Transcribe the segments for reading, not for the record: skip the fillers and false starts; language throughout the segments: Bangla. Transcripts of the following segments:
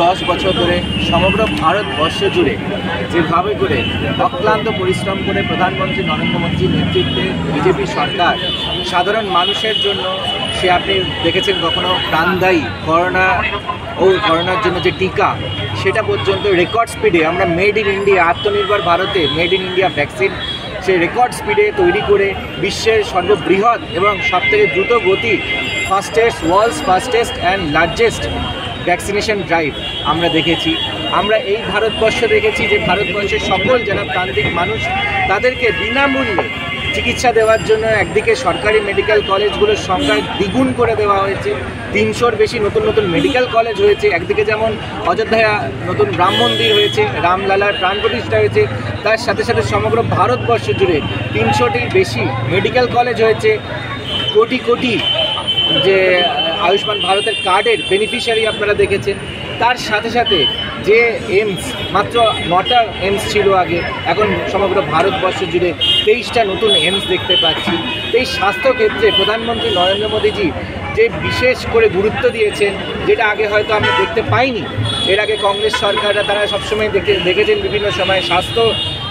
দশ বছর ধরে সমগ্র ভারতবর্ষ জুড়ে যেভাবে করে অক্লান্ত পরিশ্রম করে প্রধানমন্ত্রী নরেন্দ্র মোদীর নেতৃত্বে বিজেপি সরকার সাধারণ মানুষের জন্য সে আপনি দেখেছেন কখনো প্রাণদায়ী করোনার জন্য যে টিকা সেটা পর্যন্ত রেকর্ড স্পিডে আমরা মেড ইন ইন্ডিয়া আত্মনির্ভর ভারতে মেড ইন ইন্ডিয়া ভ্যাকসিন সেই রেকর্ড স্পিডে তৈরি করে বিশ্বের সর্ববৃহৎ এবং সবথেকে দ্রুত গতি world's fastest and largest vaccination drive আমরা দেখেছি। আমরা এই ভারতবর্ষ দেখেছি যে ভারতবর্ষের সকল যারা প্রান্তিক মানুষ তাদেরকে বিনামূল্যে চিকিৎসা দেওয়ার জন্য একদিকে সরকারি মেডিকেল কলেজগুলোর সংখ্যা দ্বিগুণ করে দেওয়া হয়েছে, 300-র বেশি নতুন নতুন মেডিকেল কলেজ হয়েছে। একদিকে যেমন অযোধ্যায় নতুন রাম মন্দির হয়েছে, রামলালার প্রাণ প্রতিষ্ঠা হয়েছে, তার সাথে সাথে সমগ্র ভারতবর্ষ জুড়ে 300-টির বেশি মেডিকেল কলেজ হয়েছে। কোটি কোটি যে আয়ুষ্মান ভারতের কার্ডের বেনিফিশিয়ারি আপনারা দেখেছেন। তার সাথে সাথে যে এইমস, মাত্র 9টা এইমস ছিল আগে, এখন সমগ্র ভারতবর্ষ জুড়ে 23টা নতুন এইমস দেখতে পাচ্ছি। এই স্বাস্থ্যক্ষেত্রে প্রধানমন্ত্রী নরেন্দ্র মোদীজি যে বিশেষ করে গুরুত্ব দিয়েছেন, যেটা আগে হয়তো আমরা দেখতে পাইনি। এর আগে কংগ্রেস সরকাররা তারা সবসময় দেখেছেন বিভিন্ন সময় স্বাস্থ্য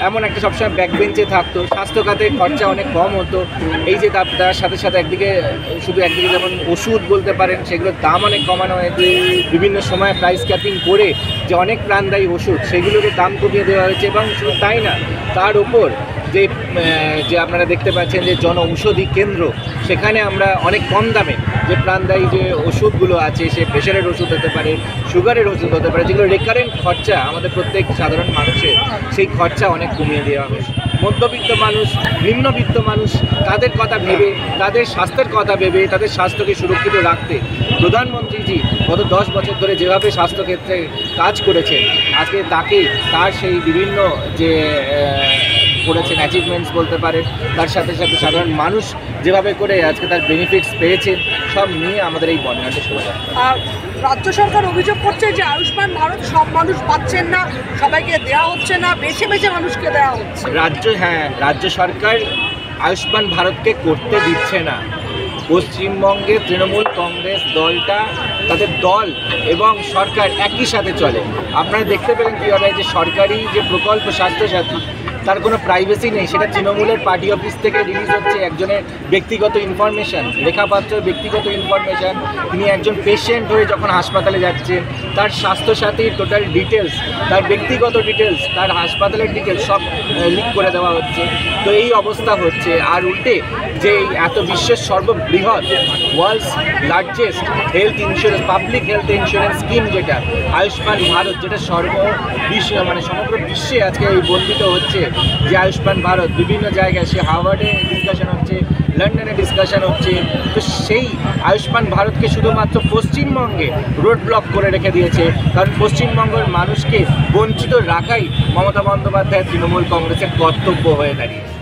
এমন একটা সবসময় ব্যাকবেঞ্চে থাকতো, স্বাস্থ্য খাতে খরচা অনেক কম হতো। এই যে তার সাথে সাথে একদিকে যেমন ওষুধ বলতে পারেন সেগুলোর দাম অনেক কমানো হয়েছে, বিভিন্ন সময় প্রাইস ক্যাপিং করে যে অনেক প্রাণদায়ী ওষুধ সেগুলোকে দাম কমিয়ে দেওয়া হয়েছে। এবং শুধু তাই না, তার উপর যে আপনারা দেখতে পাচ্ছেন যে জন ঔষধি কেন্দ্র, সেখানে আমরা অনেক কম দামে যে প্রাণদায়ী যে ওষুধগুলো আছে, সে প্রেশারের ওষুধ হতে পারে, সুগারের ওষুধ হতে পারে, যেগুলো রেকারেন্ট খরচা আমাদের প্রত্যেক সাধারণ মানুষের, সেই খরচা অনেক কমিয়ে দেওয়া হয়। মধ্যবিত্ত মানুষ, নিম্নবিত্ত মানুষ, তাদের কথা ভেবে, তাদের স্বাস্থ্যের কথা ভেবে, তাদের স্বাস্থ্যকে সুরক্ষিত রাখতে প্রধানমন্ত্রীজি গত 10 বছর ধরে যেভাবে স্বাস্থ্যক্ষেত্রে কাজ করেছেন, আজকে তার সেই বিভিন্ন যে করেছেন অ্যাচিভমেন্টস বলতে পারে, তার সাথে সাথে সাধারণ মানুষ যেভাবে করে আজকে তার বেনিফিটস পেয়েছেন, সব নিয়ে আমাদের এই বর্ণনাটা শোভা। রাজ্য সরকার অভিযোগ করছে যে আয়ুষ্মান ভারত সব মানুষ পাচ্ছেন না, সবাইকে দেওয়া হচ্ছে না, বেছে বেছে মানুষকে দেওয়া হচ্ছে। রাজ্য সরকার আয়ুষ্মান ভারতকে করতে দিচ্ছে না। পশ্চিমবঙ্গে তৃণমূল কংগ্রেস দলটা, তাদের দল এবং সরকার একই সাথে চলে। আপনারা দেখতে পেলেন কীভাবে যে সরকারি যে প্রকল্প স্বাস্থ্যসাথী, তার কোনো প্রাইভেসি নেই। সেটা তৃণমূলের পার্টি অফিস থেকে রিলিজ হচ্ছে একজনের ব্যক্তিগত ইনফরমেশান, রেখা পাত্রের ব্যক্তিগত ইনফরমেশান। তিনি একজন পেশেন্ট হয়ে যখন হাসপাতালে যাচ্ছেন, তার স্বাস্থ্যসাথীর টোটাল ডিটেলস, তার ব্যক্তিগত ডিটেলস, তার হাসপাতালের ডিটেলস সব লিক করে দেওয়া হচ্ছে। তো এই অবস্থা হচ্ছে। আর উল্টে যে এত বিশ্বের সর্ববৃহৎ world's largest health insurance, public health insurance scheme যেটা আয়ুষ্মান ভারত, যেটা সমগ্র বিশ্বে আজকে এই বর্ধিত হচ্ছে যে আয়ুষ্মান ভারত, বিভিন্ন জায়গায় সে হার্ভার্ডে ডিসকাশন হচ্ছে, লন্ডনে ডিসকাশন হচ্ছে। তো সেই আয়ুষ্মান ভারতকে শুধুমাত্র পশ্চিমবঙ্গে রোড ব্লক করে রেখে দিয়েছে, কারণ পশ্চিমবঙ্গের মানুষকে বঞ্চিত রাখাই মমতা বন্দ্যোপাধ্যায় তৃণমূল কংগ্রেসের কর্তব্য হয়ে দাঁড়িয়েছে।